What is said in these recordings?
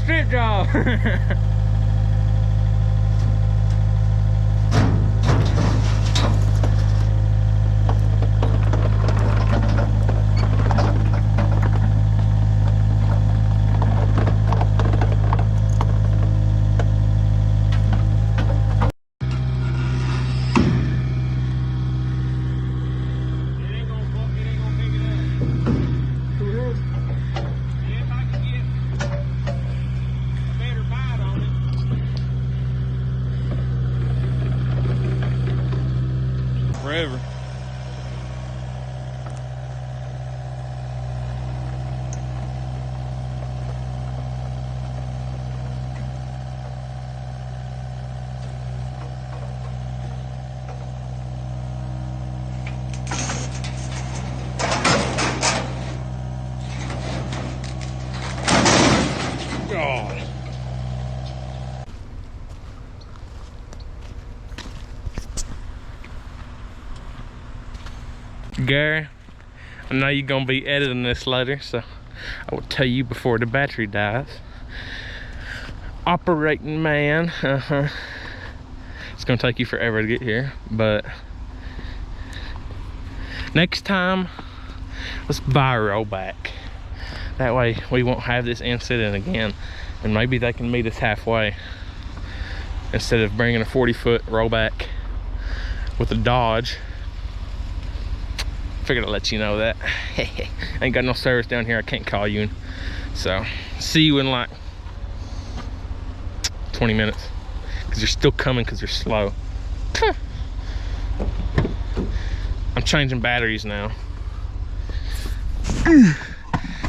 strip job. Forever. God. Gary, I know you're gonna be editing this later, so I will tell you before the battery dies. Operating man, it's gonna take you forever to get here, but next time, let's buy a rollback. That way we won't have this incident again, and maybe they can meet us halfway instead of bringing a 40-foot rollback with a Dodge. Figured I'd let you know that. Ain't got no service down here, I can't call you in. So see you in like 20 minutes, because you're still coming because you're slow. I'm changing batteries now.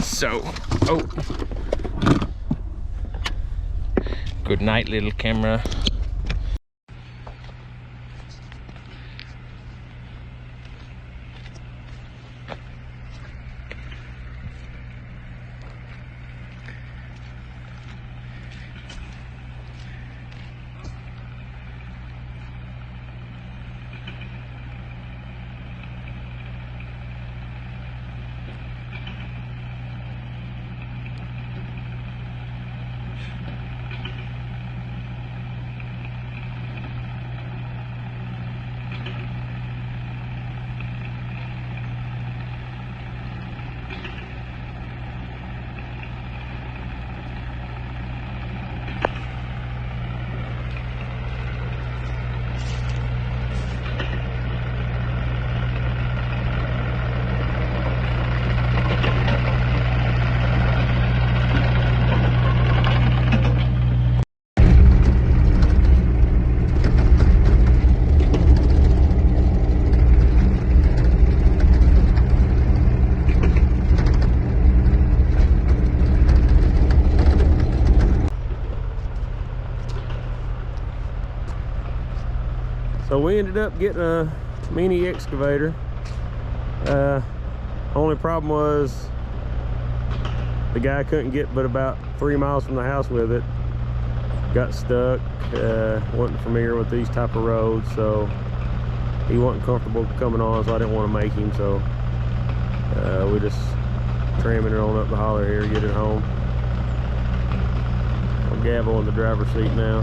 So, oh, good night, little camera. So we ended up getting a mini excavator. Only problem was the guy couldn't get but about 3 miles from the house with it. Got stuck, wasn't familiar with these type of roads, so he wasn't comfortable coming on, so I didn't want to make him, so we just tramming it on up the holler here, get it home. I'll gavel in the driver's seat now.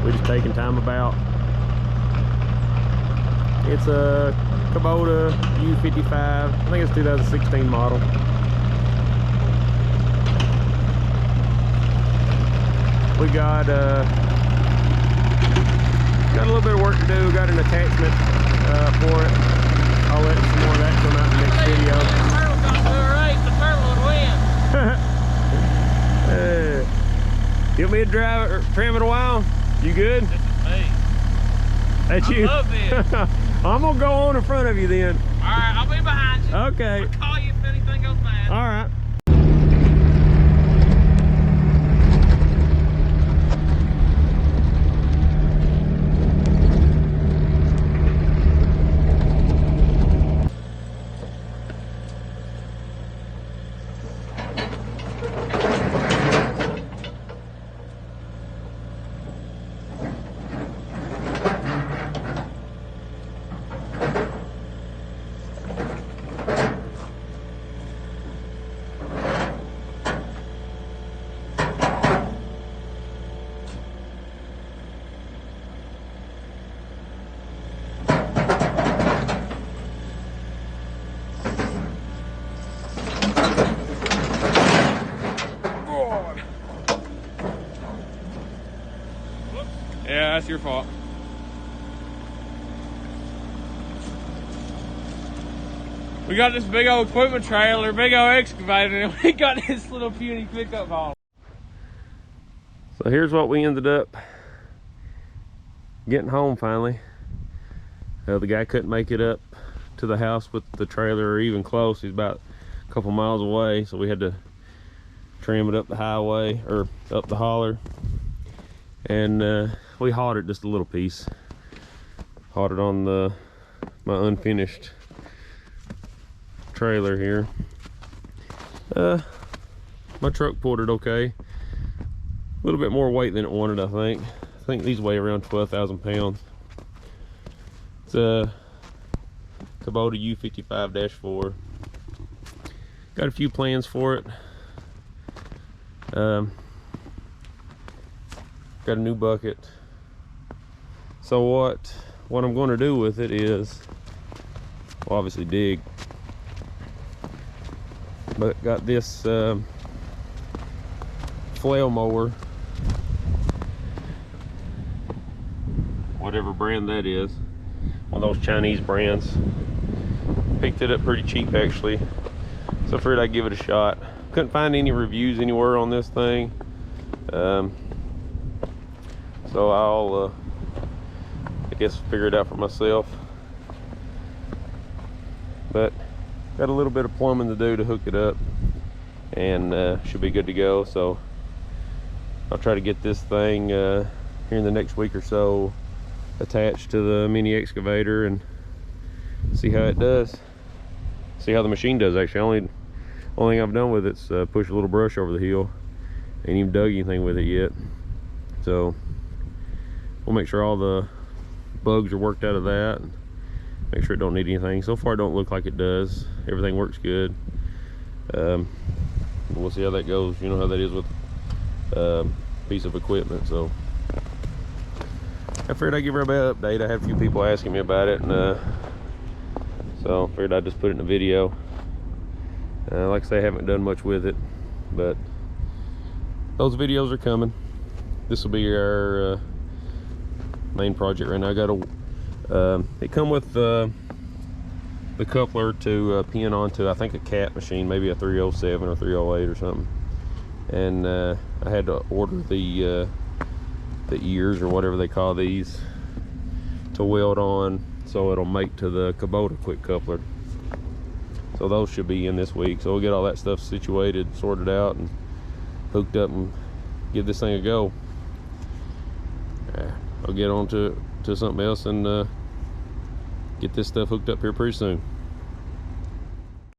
We just taking time about. It's a Kubota U55. I think it's 2016 model. We got a little bit of work to do. Got an attachment for it. I'll let some more of that come out in the next video. You want me to drive it or trim it a while? You good? This is me. That's you? I love this. I'm gonna go on in front of you then. Alright, I'll be behind you. Okay. I'll call you if anything goes bad. Alright. Yeah, that's your fault. We got this big old equipment trailer, big old excavator, and we got this little puny pickup haul. So here's what we ended up getting home finally. The guy couldn't make it up to the house with the trailer or even close. He's about a couple miles away, so we had to tram it up the highway or up the holler, and we hauled it just a little piece. Hauled it on my unfinished trailer here. My truck pulled it okay. A little bit more weight than it wanted, I think. I think these weigh around 12,000 pounds. It's a Kubota U55-4. Got a few plans for it. Got a new bucket. So what I'm going to do with it is, well, obviously dig. But got this flail mower, whatever brand that is, one of those Chinese brands. Picked it up pretty cheap actually, so I figured I'd give it a shot. Couldn't find any reviews anywhere on this thing, so I'll I guess figure it out for myself. But got a little bit of plumbing to do to hook it up, and should be good to go. So I'll try to get this thing here in the next week or so attached to the mini excavator and see how it does. See how the machine does actually. Only thing I've done with it's push a little brush over the hill. Ain't even dug anything with it yet. So we'll make sure all the bugs are worked out of that. Make sure it don't need anything. So far it don't look like it does. Everything works good. We'll see how that goes. You know how that is with piece of equipment. So I figured I'd give everybody an update. I had a few people asking me about it, and so I figured I'd just put it in a video. Like I say, I haven't done much with it, but those videos are coming. This will be our main project right now. I got a it come with the coupler to pin onto, I think, a cat machine, maybe a 307 or 308 or something. And I had to order the ears or whatever they call these to weld on, so it'll mate to the Kubota quick coupler. So those should be in this week. So we'll get all that stuff situated, sorted out, and hooked up, and give this thing a go. I'll get on to something else and get this stuff hooked up here pretty soon.